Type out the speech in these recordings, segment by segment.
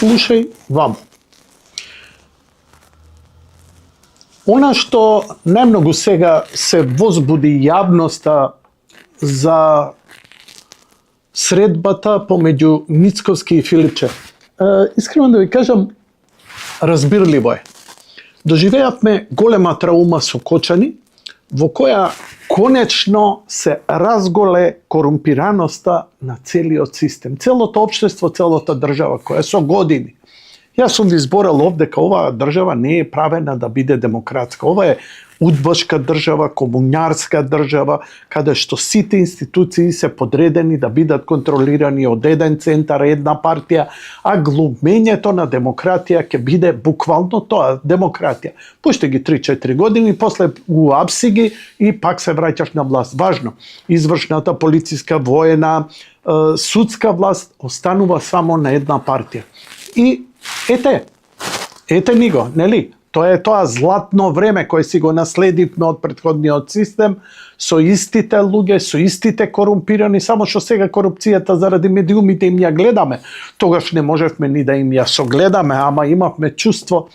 слушај вамо. Она што најмногу сега се возбуди јавноста за средбата помеѓу Мицковски и Филипче. Искрено да ви кажам, разбирливо е. Доживеавме голема траума со Кочани, во која конечно се разголе корумпираноста на целиот систем, целото општество, целата држава, која со години. Јас сум ви зборал овде дека оваа држава не е правена да биде демократска. Ова е удбашка држава, комунјарска држава, каде што сите институции се подредени да бидат контролирани од еден центар, една партија, а глумењето на демократија ќе биде буквално тоа, демократија. Пуште ги 3-4 години, после уапси ги и пак се враќаш на власт. Важно, извршната, полициска, воена, судска власт останува само на една партија. И ете ни го, нели? Тоа е тоа златно време кој си го наследивме од претходниот систем, со истите луѓе, со истите корумпирани, само што сега корупцијата заради медиумите им ја гледаме. Тогаш не можевме ни да им ја согледаме, ама имавме чувство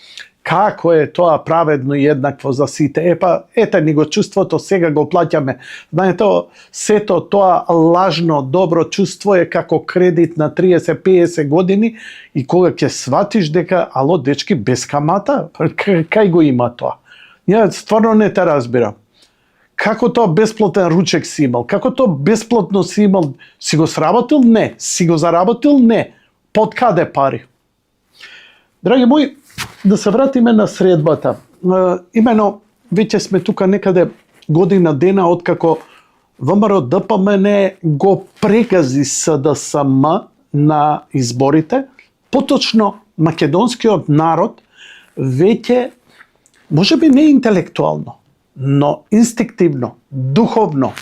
како е тоа праведно и еднакво за сите. Ете ни го чувството, сега го плаќаме. Знаете, сето тоа лажно добро чувство е како кредит на 30-50 години и кога ќе сватиш дека, ало, дечки, без камата, кај го има тоа? Ја стварно не те разбирам. Како тоа бесплатен ручек си имал? Како тоа бесплатно си имал? Си го сработил? Не. Си го заработил? Не. Под каде пари? Драги мои, да се вратиме на средбата. Имено, веќе сме тука некаде година дена откако ВМРО ДПМН го прегази СДСМ на изборите, поточно македонскиот народ веќе, можеби не интелектуално, но инстинктивно, духовно,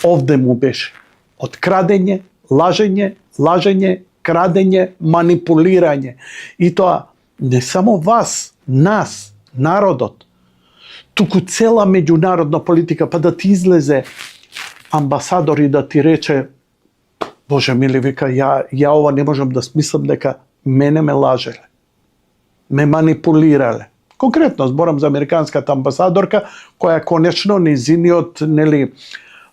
овде му беше. Од крадење, лажење, крадење, манипулирање. И тоа не само вас, нас, народот, туку цела меѓународна политика, па да ти излезе амбасадор и да ти рече, Боже мили, вика, ја ова не можам да смислам дека мене ме лажеле, ме манипулирале. Конкретно зборам за американската амбасадорка, која конечно незиниот, нели,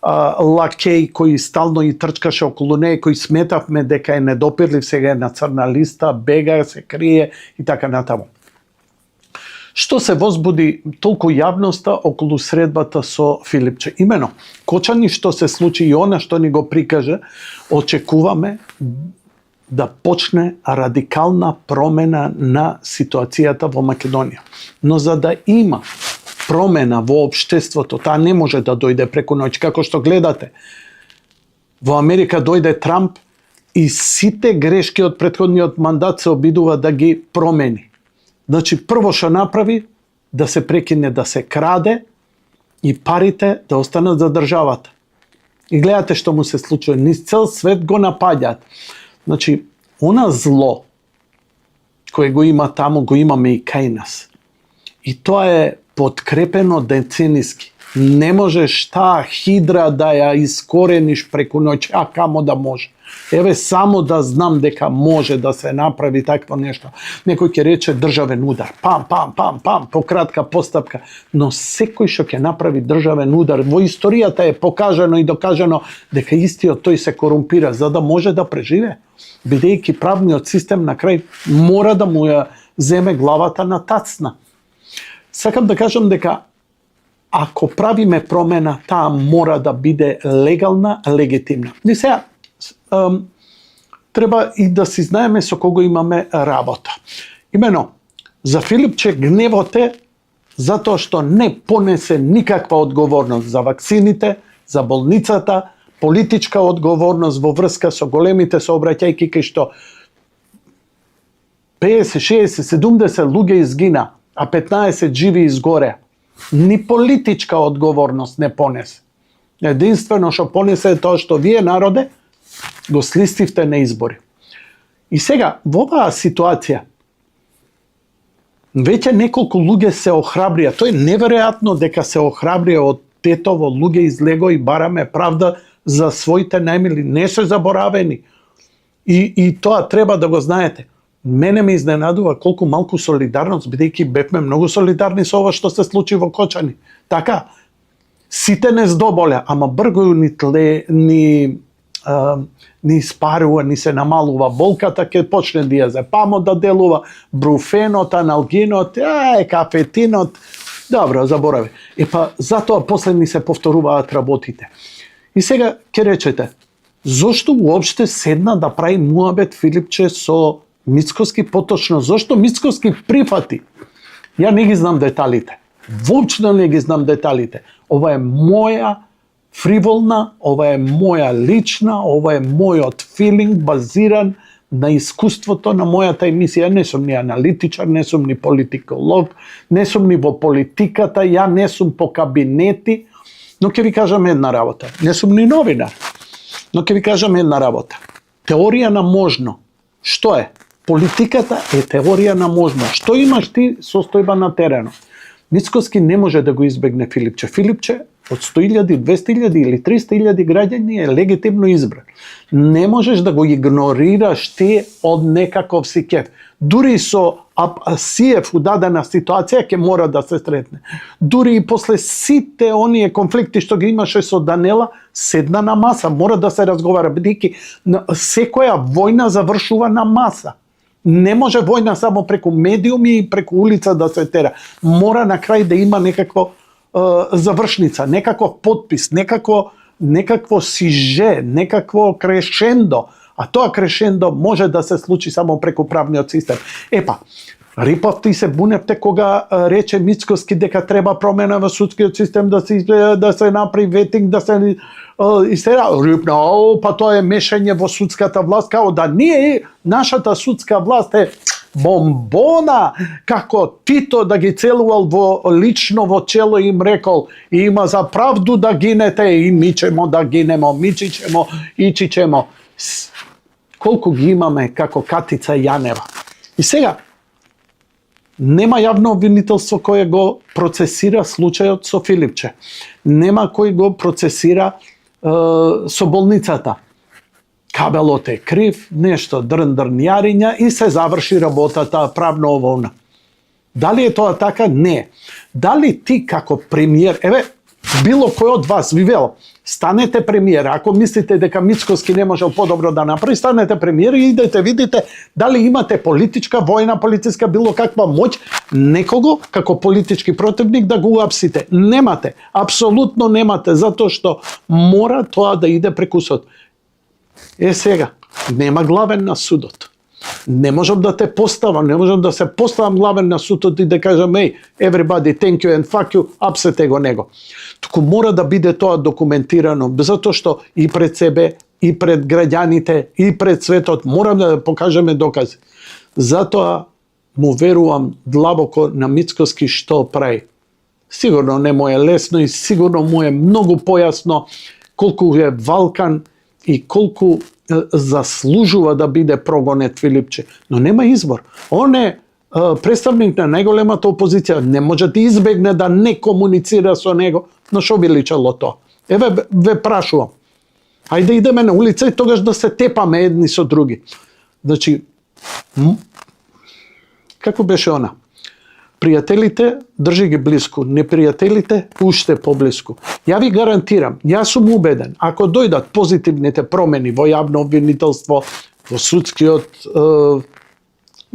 лакеј кој стално и трчкаше околу неј, кој сметавме дека е недопирлив, сега е на црна листа, бега, се крие и така натаму. Што се возбуди толку јавноста околу средбата со Филипче? Имено, Кочани што се случи и она што ни го прикаже, очекуваме да почне радикална промена на ситуацијата во Македонија. Но за да има промена во општеството, таа не може да дојде преку ноќ. Како што гледате, во Америка дојде Трамп и сите грешки од претходниот мандат се обидува да ги промени. Значи, прво што направи, да се прекине да се краде и парите да останат за државата. И гледате што му се случува. Низ цел свет го напаѓаат. Значи, она зло кое го има таму, го имаме и кај нас. И тоа е подкрепено децениски. Не можеш таа хидра да ја искорениш преку ноќ, а камо да може. Еве само да знам дека може да се направи такво нешто. Некој ќе рече државен удар. Пам, по кратка постапка. Но секој што ќе направи државен удар, во историјата е покажано и докажано дека истиот тој се корумпира за да може да преживее. Бидејќи правниот систем на крај мора да му ја земе главата на тацна. Сакам да кажам дека ако правиме промена, таа мора да биде легална, легитимна. И сега, треба и да си знаеме со кого имаме работа. Имено, за Филипче гневот е затоа што не понесе никаква одговорност за ваксините, за болницата, политичка одговорност во врска со големите сообраќајки кај што 50, 60, 70 луѓе изгина, а 15 живи изгоре. Ни политичка одговорност не понесе. Единствено што понесе е тоа што вие, народе, го слистивте на избори. И сега, во оваа ситуација, веќе неколку луѓе се охрабрија. Тоа е неверојатно дека се охрабрија од Тетово, луѓе излего и бараме правда за своите најмили. Не се заборавени. И тоа треба да го знаете. мене ме изненадува колку малку солидарност, бидејќи бевме многу солидарни со ова што се случи во Кочани. Така, сите не здоболе, ама бргу ни испарува, ни се намалува болката, ќе почне диазепамот да делува, бруфенот, аналгинот, кафетинот, добро, заборави. Затоа после ни се повторуваат работите. И сега ќе речете, зошто уопште седна да прави муабет Филипче со Мицкоски, поточно зошто Мицкоски прифати? Ја не ги знам деталите. Воопшто не ги знам деталите. Ова е моја фриволна, ова е моја лична, ова е мојот филинг базиран на искуството на мојата емисија. Не сум ни аналитичар, не сум ни политиколог, не сум ни во политиката, ја не сум по кабинети, но ќе ви кажам една работа. Не сум ни новинар, но ќе ви кажам една работа. Теорија на можно. Што е? Политиката е теорија на можно. Што имаш ти состојба на теренот? Мицкоски не може да го избегне Филипче. Филипче од 100.000, 200.000 или 300.000 граѓани е легитимно избран. Не можеш да го игнорираш ти од некаков си кеф. Дури со Сиев у дадена ситуација ќе мора да се сретне. Дури и после сите оние конфликти што ги имаше со Данела, седна на маса, мора да се разговара, бидејќи секоја војна завршува на маса. Не може војна само преку медиуми и преку улица да се тера. Мора на крај да има некакво завршница, некаков подпис, некакво сиже, некакво крешендо. А тоа крешендо може да се случи само преку правниот систем. Рипавте и се буневте кога рече Мицкоски дека треба промена во судскиот систем, да се направи ветинг, да се истера. Па тоа е мешање во судската власт, као да ние, нашата судска власт е бомбона, како Тито да ги целувал лично во чело им рекол, има за правду да гинете и ми ćemo да гинемо, ичичемо. Колку ги имаме како Катица Јанева. И сега, нема јавно обвинителство кое го процесира случајот со Филипче. Нема кој го процесира со болницата. Кабелот е крив, нешто дрн-дрн-јариња и се заврши работата правно оволна. Дали е тоа така? Не. Дали ти како премиер, било кој од вас, ви велам, станете премиер, ако мислите дека Мицкоски не можел подобро да направи, станете премиер и идете видите дали имате политичка, војна, полициска, било каква моќ, некого како политички противник да го уапсите. Немате, апсолутно немате, затоа што мора тоа да иде преку суд. Сега, нема главен на судот. Не можам да те поставам, не можам да се поставам главен на судот и да кажам, everybody, thank you and fuck you, апсете го него. Туку мора да биде тоа документирано, затоа што и пред себе, и пред граѓаните, и пред светот морам да покажеме докази. Затоа му верувам длабоко на Мицкоски што прави. Сигурно не му е лесно и сигурно му е многу појасно колку е валкан и колку заслужува да биде прогонет Филипче. Но нема избор. Он е представник на најголемата опозиција. Не може да избегне да не комуницира со него. Но што би личало тоа? Ве прашувам. Ајде идеме на улица и тогаш да се тепаме едни со други. Значи, како беше она? Пријателите, држи ги блиску, непријателите, уште поблиску. Ја ви гарантирам, јас сум убеден, ако дојдат позитивните промени во јавно обвинителство, во судскиот,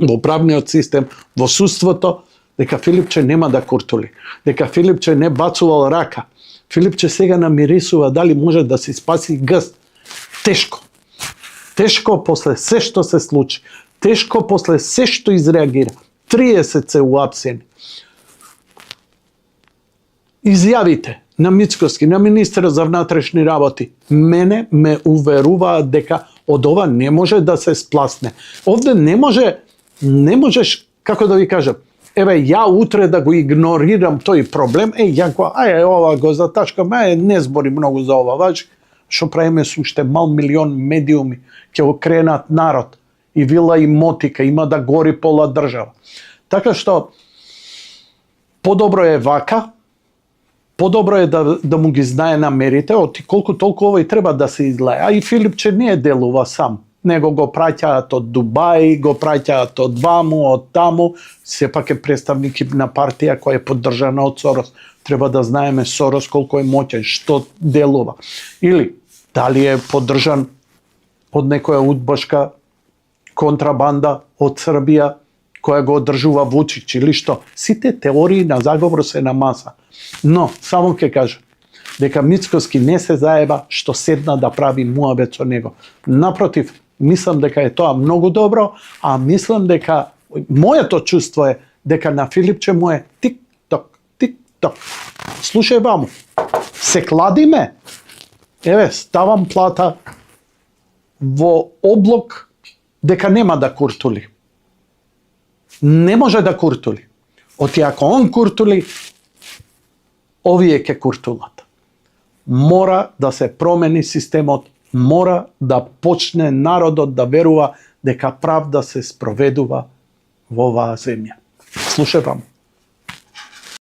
во правниот систем, во судството, дека Филипче нема да куртули, дека Филипче не бацувал рака. Филипче сега намирисува дали може да се спаси гст. Тешко. Тешко после се што се случи. Тешко после се што изреагира. 30 се уапсени. Изјавите на Мицкоски, на министерот за внатрешни работи, мене ме уверуваат дека од ова не може да се спласне. Овде не можеш, како да ви кажам, ја утре да го игнорирам тој проблем, ова го затачкам, не збори многу за ова, што правиме со уште милион медиуми, ќе го кренат народ. И вила и мотика, има да гори пола држава. Така што, подобро е вака, подобро е да му ги знае намерите, колку толку овој треба да се излае. А и Филипче не делува сам. него го праќаат од Дубај, го праќаат од ваму, од таму, сепак е представник на партија која е поддржана од Сорос. Треба да знаеме Сорос колку е моќен, што делува. Или дали е поддржан од некоја удбашка контрабанда од Србија која го одржува Вучич или што. Сите теории на заговор се на маса. Но, само ќе кажам, дека Мицкоски не се заеба што седна да прави муабет со него. Напротив, мислам дека е тоа многу добро, а мислам дека, моето чувство е дека на Филипче му е тик-ток, тик-ток. Слушај ваму, се кладиме, еве, ставам плата во облог дека нема да куртули. Не може да куртули. Оти ако он куртули, овие ќе куртулат. Мора да се промени системот, мора да почне народот да верува дека правда се спроведува во оваа земја. Слушај вам.